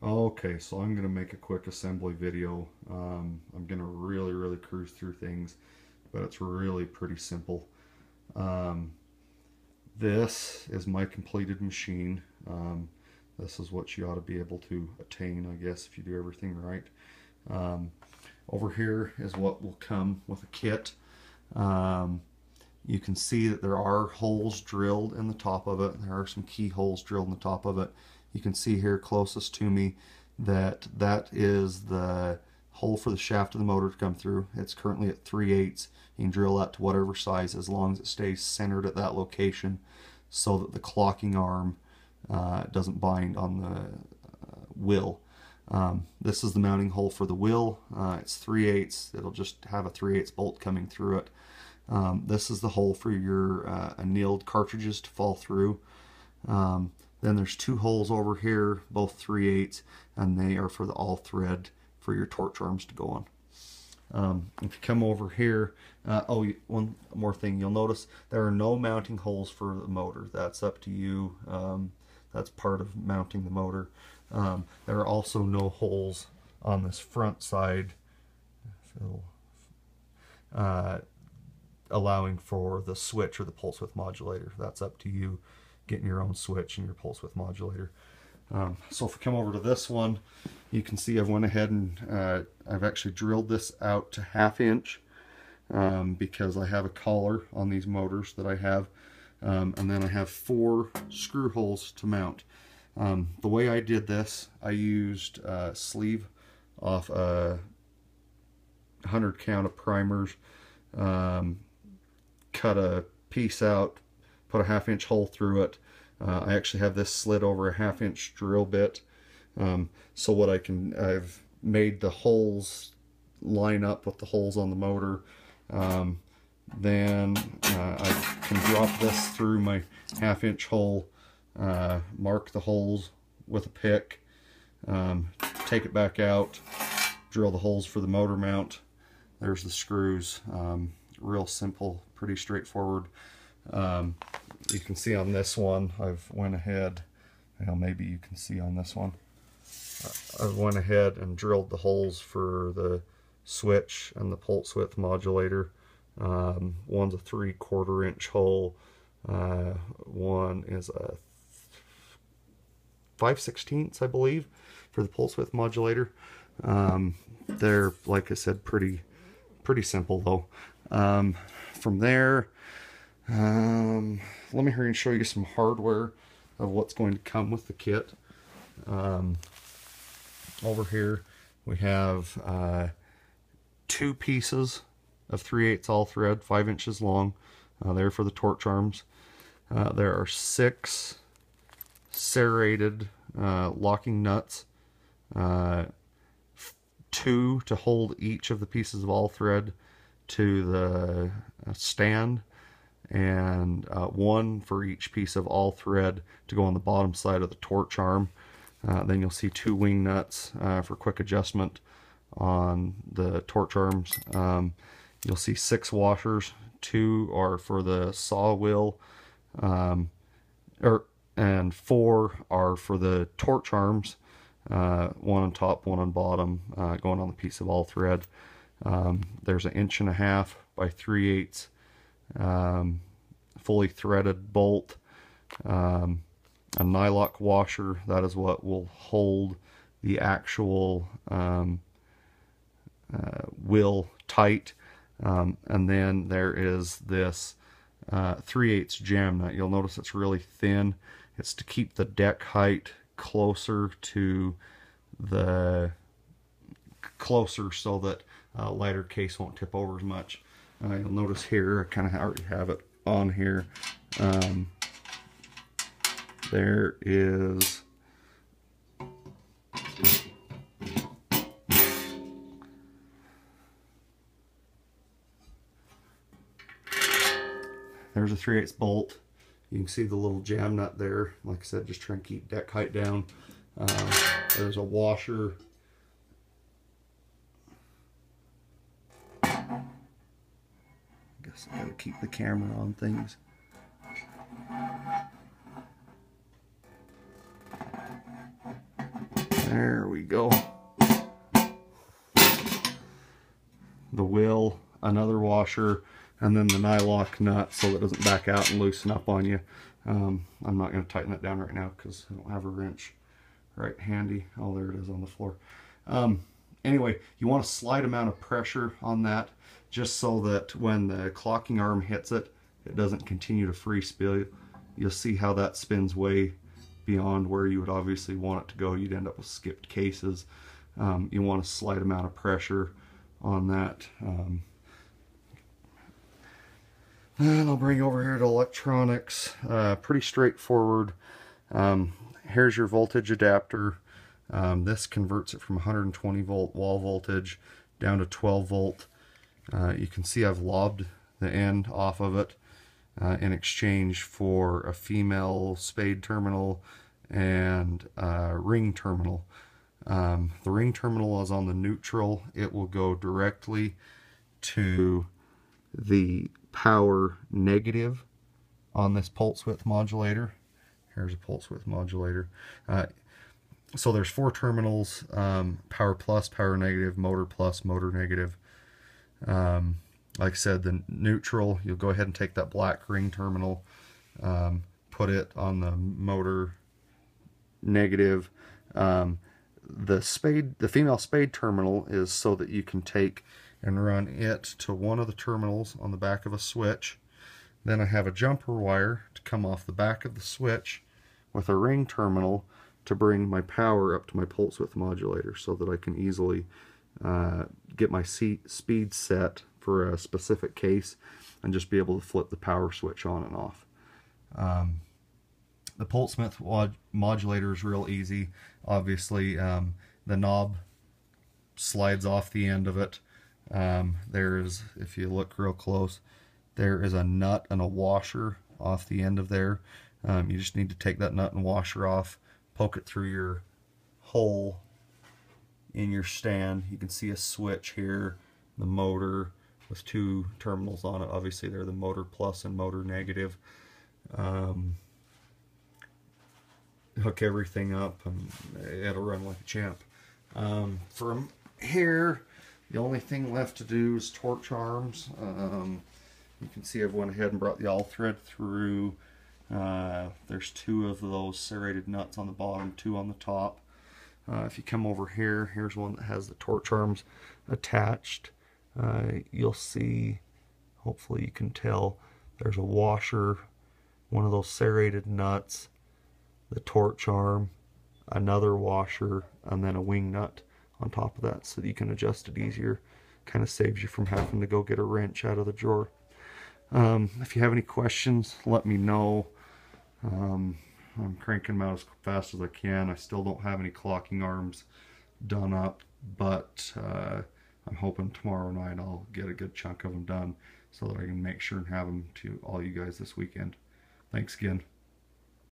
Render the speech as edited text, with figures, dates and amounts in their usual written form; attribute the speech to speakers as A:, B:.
A: Okay, so I'm going to make a quick assembly video. I'm going to really cruise through things, but it's really pretty simple. Um, this is my completed machine. This is what you ought to be able to attain, I guess, if you do everything right. Um, Over here is what will come with a kit. You can see that there are holes drilled in the top of it. There are some keyholes drilled in the top of it. You can see here closest to me that that is the hole for the shaft of the motor to come through. It's currently at 3/8. You can drill that to whatever size as long as it stays centered at that location so that the clocking arm doesn't bind on the wheel. This is the mounting hole for the wheel. It's 3/8. It'll just have a 3/8 bolt coming through it. This is the hole for your annealed cartridges to fall through. Then there's two holes over here, both 3/8, and they are for the all thread for your torch arms to go on. If you come over here, one more thing, you'll notice there are no mounting holes for the motor. That's up to you. That's part of mounting the motor. There are also no holes on this front side, allowing for the switch or the pulse width modulator. That's up to you, getting your own switch and your pulse width modulator. So if we come over to this one, you can see I've went ahead and I've actually drilled this out to 1/2 inch because I have a collar on these motors that I have, and then I have 4 screw holes to mount. The way I did this, I used a sleeve off a 100 count of primers, cut a piece out, put a 1/2 inch hole through it. I actually have this slid over a 1/2 inch drill bit. So what I've made the holes line up with the holes on the motor. Then I can drop this through my 1/2 inch hole, mark the holes with a pick, take it back out, drill the holes for the motor mount. There's the screws. Real simple, pretty straightforward. You can see on this one, I've went ahead, maybe you can see on this one, I went ahead and drilled the holes for the switch and the pulse width modulator. One's a 3/4 inch hole, one is a 5/16, I believe, for the pulse width modulator. They're, like I said, pretty simple though. From there, let me hurry and show you some hardware of what's going to come with the kit. Over here we have 2 pieces of 3/8 all thread, 5 inches long. They're for the torch arms. There are 6 serrated locking nuts, 2 to hold each of the pieces of all thread to the stand, and 1 for each piece of all thread to go on the bottom side of the torch arm. Then you'll see 2 wing nuts for quick adjustment on the torch arms. You'll see 6 washers. 2 are for the saw wheel, and 4 are for the torch arms. 1 on top, 1 on bottom, going on the piece of all thread. There's 1.5 inch by 3/8 fully threaded bolt, a nylock washer. That is what will hold the actual wheel tight. And then there is this 3/8 jam nut. You'll notice it's really thin. It's to keep the deck height closer so that lighter case won't tip over as much. You'll notice here, I kind of already have it on here. There is there's a 3/8 bolt. You can see the little jam nut there. Like I said, just trying to keep deck height down. There's a washer. I guess I gotta keep the camera on things. There we go. The wheel, another washer, and then the nylock nut so that it doesn't back out and loosen up on you. I'm not going to tighten that down right now because I don't have a wrench right handy. Oh, there it is on the floor. Anyway, you want a slight amount of pressure on that just so that when the clocking arm hits it, it doesn't continue to free spin. You'll see how that spins way beyond where you would obviously want it to go. You'd end up with skipped cases. You want a slight amount of pressure on that. And I'll bring over here to electronics. Pretty straightforward. Here's your voltage adapter. This converts it from 120 volt wall voltage down to 12 volt. You can see I've lobbed the end off of it in exchange for a female spade terminal and a ring terminal. The ring terminal is on the neutral. It will go directly to the power negative on this pulse width modulator. Here's a pulse width modulator. So there's 4 terminals, power plus, power negative, motor plus, motor negative. Like I said, the neutral, you'll go ahead and take that black ring terminal, put it on the motor negative. The female spade terminal is so that you can take and run it to one of the terminals on the back of a switch. Then I have a jumper wire to come off the back of the switch with a ring terminal to bring my power up to my pulse width modulator so that I can easily get my speed set for a specific case and just be able to flip the power switch on and off. The pulse width modulator is real easy. Obviously, the knob slides off the end of it. There's, if you look real close, there is a nut and a washer off the end of there. You just need to take that nut and washer off, poke it through your hole in your stand. You can see a switch here, the motor with 2 terminals on it. Obviously they're the motor plus and motor negative. Hook everything up and it'll run like a champ. From here, the only thing left to do is torch arms. You can see I've went ahead and brought the all thread through. There's 2 of those serrated nuts on the bottom, 2 on the top. If you come over here, here's one that has the torch arms attached. You'll see, hopefully you can tell, there's a washer, one of those serrated nuts, the torch arm, another washer, and then a wing nut on top of that so that you can adjust it easier. Kind of saves you from having to go get a wrench out of the drawer. If you have any questions, let me know. I'm cranking them out as fast as I can. I still don't have any clocking arms done up, but I'm hoping tomorrow night I'll get a good chunk of them done so that I can make sure and have them to all you guys this weekend. Thanks again.